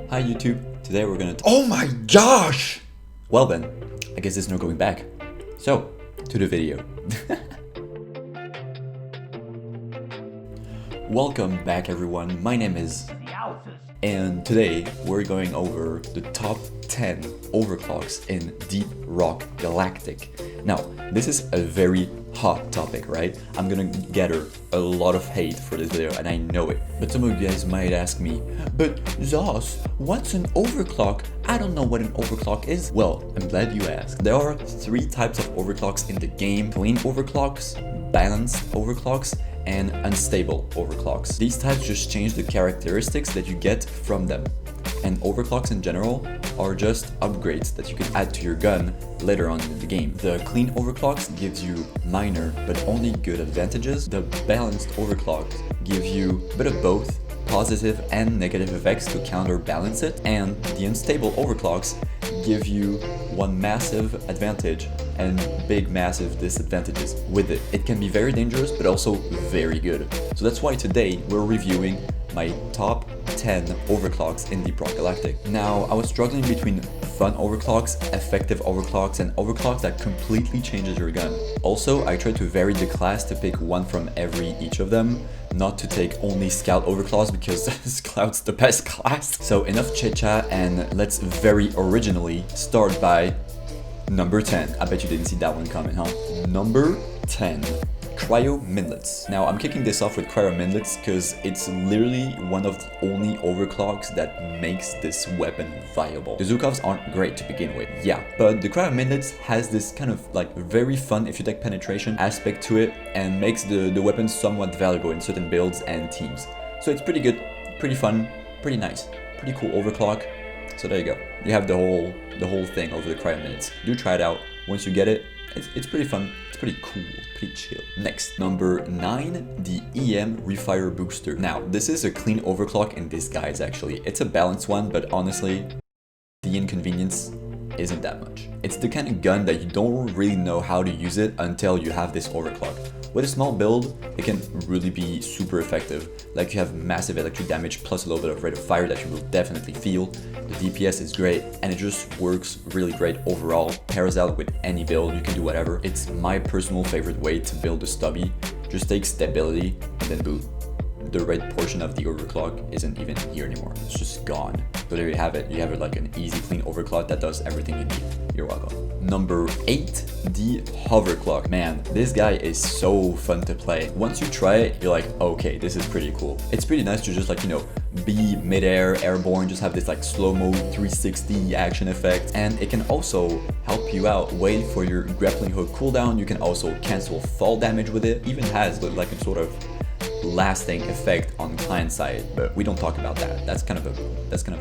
Hi YouTube, today we're gonna oh my gosh! Well then, I guess there's no going back. So, to the video. Welcome back everyone, my name is and today we're going over the top 10 overclocks in Deep Rock Galactic. Now, this is a very hot topic, right? I'm gonna gather a lot of hate for this video and I know it. But some of you guys might ask me, but Zos, what's an overclock? I don't know what an overclock is. Well, I'm glad you asked. There are three types of overclocks in the game: clean overclocks, balanced overclocks, and unstable overclocks. These types just change the characteristics that you get from them. And overclocks in general are just upgrades that you can add to your gun later on in the game. The clean overclocks gives you minor but only good advantages. The balanced overclocks give you a bit of both, positive and negative effects to counterbalance it. And the unstable overclocks give you one massive advantage and big massive disadvantages with it. It can be very dangerous but also very good. So that's why today we're reviewing my top 10 overclocks in Deep Rock Galactic. Now, I was struggling between fun overclocks, effective overclocks, and overclocks that completely changes your gun. Also, I tried to vary the class to pick one from each of them, not to take only scout overclocks because scout's the best class. So enough chit chat and let's very originally start by number 10. I bet you didn't see that one coming, huh? Number 10. Cryo Minlets. Now I'm kicking this off with Cryo Minlets because it's literally one of the only overclocks that makes this weapon viable. The Zukovs aren't great to begin with, yeah, but the Cryo Minlets has this kind of like very fun if you take penetration aspect to it and makes the weapon somewhat valuable in certain builds and teams. So it's pretty good, pretty fun, pretty nice, pretty cool overclock. So there you go. You have the whole thing over the Cryo Minutes. Do try it out. Once you get it, it's pretty fun. It's pretty cool, pretty chill. Next, number 9, the EM Refire Booster. Now, this is a clean overclock in disguise actually. It's a balanced one, but honestly, the inconvenience isn't that much. It's the kind of gun that you don't really know how to use it until you have this overclock. With a small build, it can really be super effective. Like you have massive electric damage plus a little bit of rate of fire that you will definitely feel. The DPS is great and it just works really great overall. Pairs out with any build, you can do whatever. It's my personal favorite way to build a stubby. Just take stability and then boom. The red portion of the overclock isn't even here anymore. It's just gone. So there you have it. You have it like an easy clean overclock that does everything you need. You're welcome. Number 8, the Hoverclock. Man, this guy is so fun to play. Once you try it, you're like, okay, this is pretty cool. It's pretty nice to just like, you know, be midair, airborne, just have this like slow-mo 360 action effect. And it can also help you out, wait for your grappling hook cooldown. You can also cancel fall damage with it. Even has like a sort of lasting effect on client side, but we don't talk about that. That's kind of a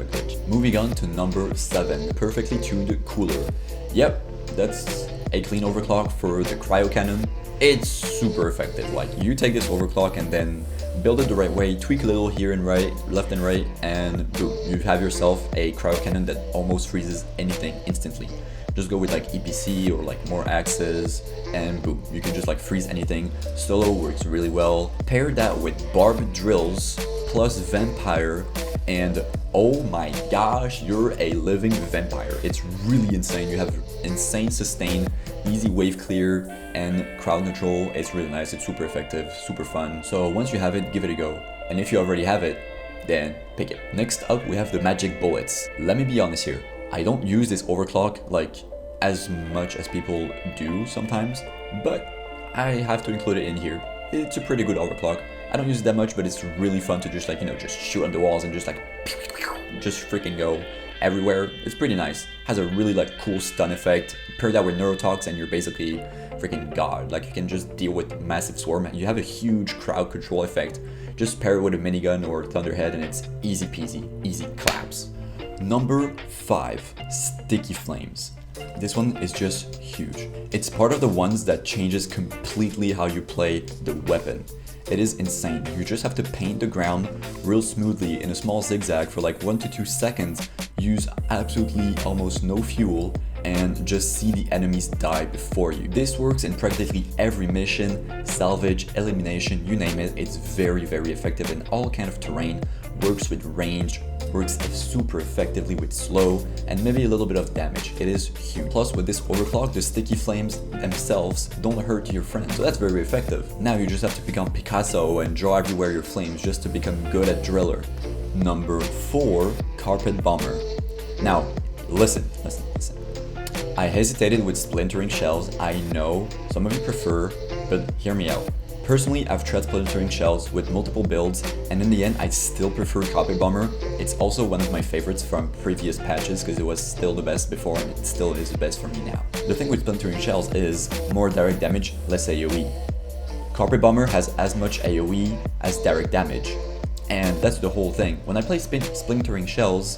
glitch. Moving on to number 7, perfectly tuned cooler. Yep, that's a clean overclock for the cryo cannon. It's super effective. Like you take this overclock and then build it the right way, tweak a little here and right, left and right, and boom, you have yourself a cryo cannon that almost freezes anything instantly. Just go with like EPC or like more axes and boom, you can just like freeze anything. Solo works really well. Pair that with barbed drills plus vampire and oh my gosh, you're a living vampire. It's really insane. You have insane sustain, easy wave clear, and crowd control. It's really nice. It's super effective, super fun. So once you have it, give it a go. And if you already have it, then pick it. Next up, we have the magic bullets. Let me be honest here. I don't use this overclock like as much as people do sometimes, but I have to include it in here. It's a pretty good overclock. I don't use it that much, but it's really fun to just like, you know, just shoot on the walls and just like just freaking go everywhere. It's pretty nice. Has a really like cool stun effect. Pair that with neurotox and you're basically freaking god. Like you can just deal with massive swarm. You have a huge crowd control effect. Just pair it with a minigun or thunderhead and it's easy peasy, easy claps. Number 5, sticky flames. This one is just huge. It's part of the ones that changes completely how you play the weapon. It is insane. You just have to paint the ground real smoothly in a small zigzag for like 1 to 2 seconds, use absolutely almost no fuel, and just see the enemies die before you. This works in practically every mission, salvage, elimination, you name it. It's very, very effective in all kind of terrain, works with range, works super effectively with slow and maybe a little bit of damage. It is huge. Plus with this overclock, the sticky flames themselves don't hurt your friends, so that's very effective. Now you just have to become Picasso and draw everywhere your flames just to become good at Driller. Number 4, Carpet Bomber. Now, listen. I hesitated with splintering shells. I know some of you prefer, but hear me out. Personally, I've tried splintering shells with multiple builds, and in the end, I still prefer Carpet Bomber. It's also one of my favorites from previous patches because it was still the best before and it still is the best for me now. The thing with splintering shells is more direct damage, less AoE. Carpet Bomber has as much AoE as direct damage, and that's the whole thing. When I play splintering shells,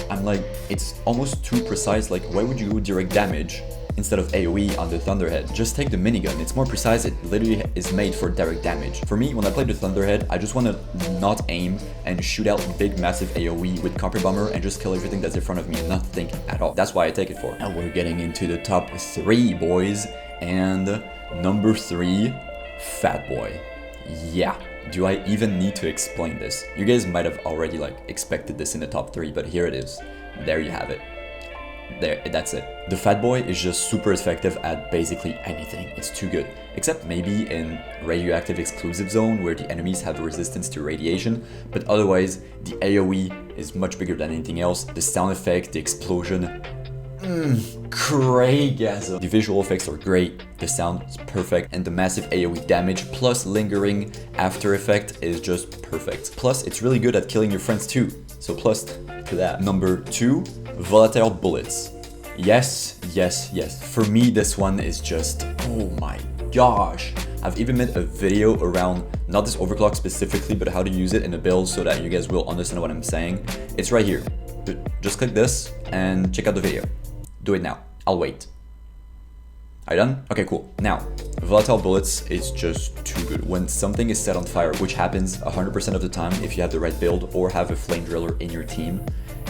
I'm like, it's almost too precise. Like, why would you do direct damage instead of AoE on the Thunderhead? Just take the minigun, it's more precise, it literally is made for direct damage. For me, when I play the Thunderhead, I just want to not aim and shoot out big massive AoE with Carpet Bomber and just kill everything that's in front of me and not think at all. That's why I take it for. Now we're getting into the top 3, boys, and number 3, Fat Boy. Yeah. Do I even need to explain this? You guys might have already expected this in the top 3, but here it is. There you have it. There, that's it. The Fat Boy is just super effective at basically anything. It's too good. Except maybe in radioactive exclusive zone where the enemies have resistance to radiation, but otherwise the AoE is much bigger than anything else. The sound effect, the explosion, Craigasm. The visual effects are great, the sound is perfect, and the massive AoE damage plus lingering after effect is just perfect. Plus, it's really good at killing your friends too, so plus to that. Number 2, Volatile Bullets. Yes. For me, this one is just, oh my gosh. I've even made a video around, not this overclock specifically, but how to use it in a build so that you guys will understand what I'm saying. It's right here. Just click this and check out the video. Do it now. I'll wait. Are you done? Okay, cool. Now, Volatile Bullets is just too good. When something is set on fire, which happens 100% of the time if you have the right build or have a Flame Driller in your team,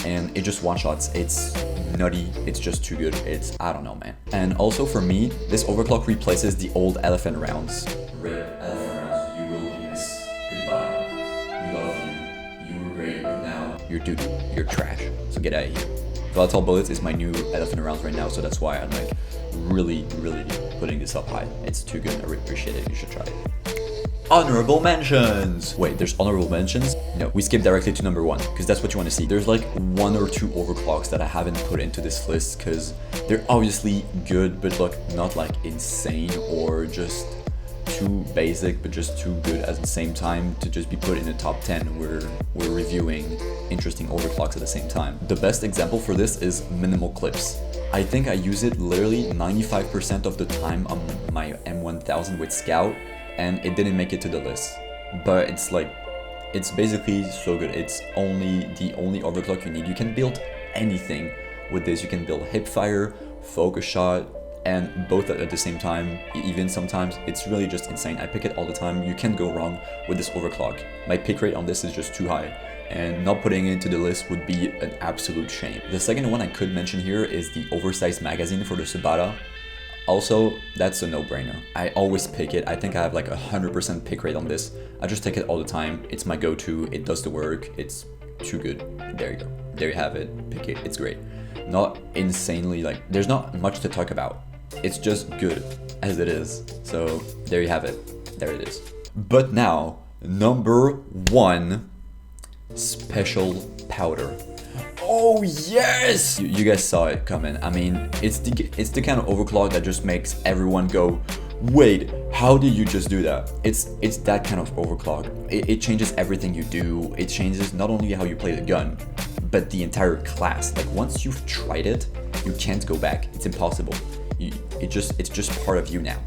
and it just one-shots. It's nutty. It's just too good. It's, I don't know, man. And also for me, this overclock replaces the old elephant rounds. Rip elephant rounds, you will miss. Goodbye. We love you. You were great, but now you're doo-doo. You're trash. So get out of here. Volatile Bullets is my new elephant rounds right now, so that's why I'm really putting this up high. It's too good. I really appreciate it. You should try it. Honorable mentions! Wait, there's honorable mentions? No, we skip directly to number 1, because that's what you want to see. There's 1 or 2 overclocks that I haven't put into this list, because they're obviously good, but not insane or just too basic, but just too good at the same time to just be put in the top 10. We're reviewing interesting overclocks at the same time. The best example for this is Minimal Clips. I think I use it literally 95% of the time on my M1000 with Scout, and it didn't make it to the list. But it's basically so good. It's the only overclock you need. You can build anything with this. You can build Hipfire, Focus Shot, and both at the same time, even sometimes. It's really just insane. I pick it all the time. You can't go wrong with this overclock. My pick rate on this is just too high, and not putting it into the list would be an absolute shame. The second one I could mention here is the oversized magazine for the Subata. Also, that's a no-brainer. I always pick it. I think I have 100% pick rate on this. I just take it all the time. It's my go-to. It does the work. It's too good. There you go. There you have it. Pick it. It's great. Not insanely, there's not much to talk about. It's just good as it is. So there you have it. There it is. But now, number 1, Special Powder. Oh yes! You guys saw it coming. I mean, it's the kind of overclock that just makes everyone go, wait, how did you just do that? It's that kind of overclock. It changes everything you do. It changes not only how you play the gun, but the entire class. Once you've tried it, you can't go back. It's impossible. It's just part of you now.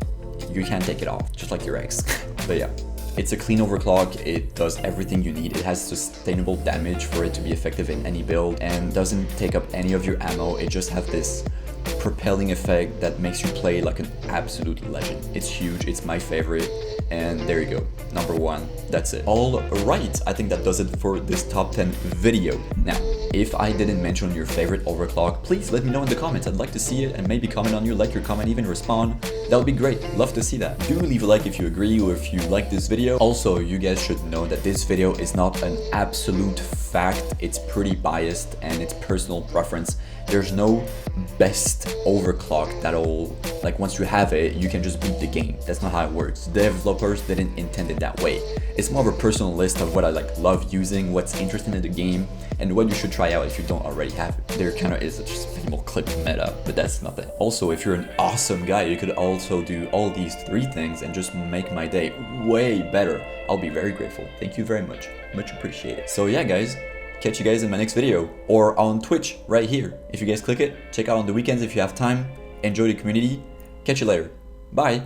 You can't take it off, just like your ex. But yeah, it's a clean overclock. It does everything you need. It has sustainable damage for it to be effective in any build, and doesn't take up any of your ammo. It just has this propelling effect that makes you play like an absolute legend. It's huge. It's my favorite. And there you go, number 1. That's it. All right, I think that does it for this top 10 video. Now, if I didn't mention your favorite overclock, please let me know in the comments. I'd like to see it, and maybe comment on your like your comment, even respond. That would be great. Love to see that. Do leave a like if you agree or if you like this video. Also, you guys should know that this video is not an absolute fact, it's pretty biased and it's personal preference. There's no best overclock that'll, like, once you have it, you can just beat the game. That's not how it works. The developers didn't intend it that way. It's more of a personal list of what I like love using, what's interesting in the game, and what you should try out if you don't already have it. There kind of is just a minimal clip meta, but that's nothing. Also, if you're an awesome guy, you could also do all these 3 things and just make my day way better. I'll be very grateful. Thank you very much. Much appreciated. So yeah, guys, catch you guys in my next video or on Twitch right here. If you guys click it, check out on the weekends if you have time. Enjoy the community. Catch you later. Bye.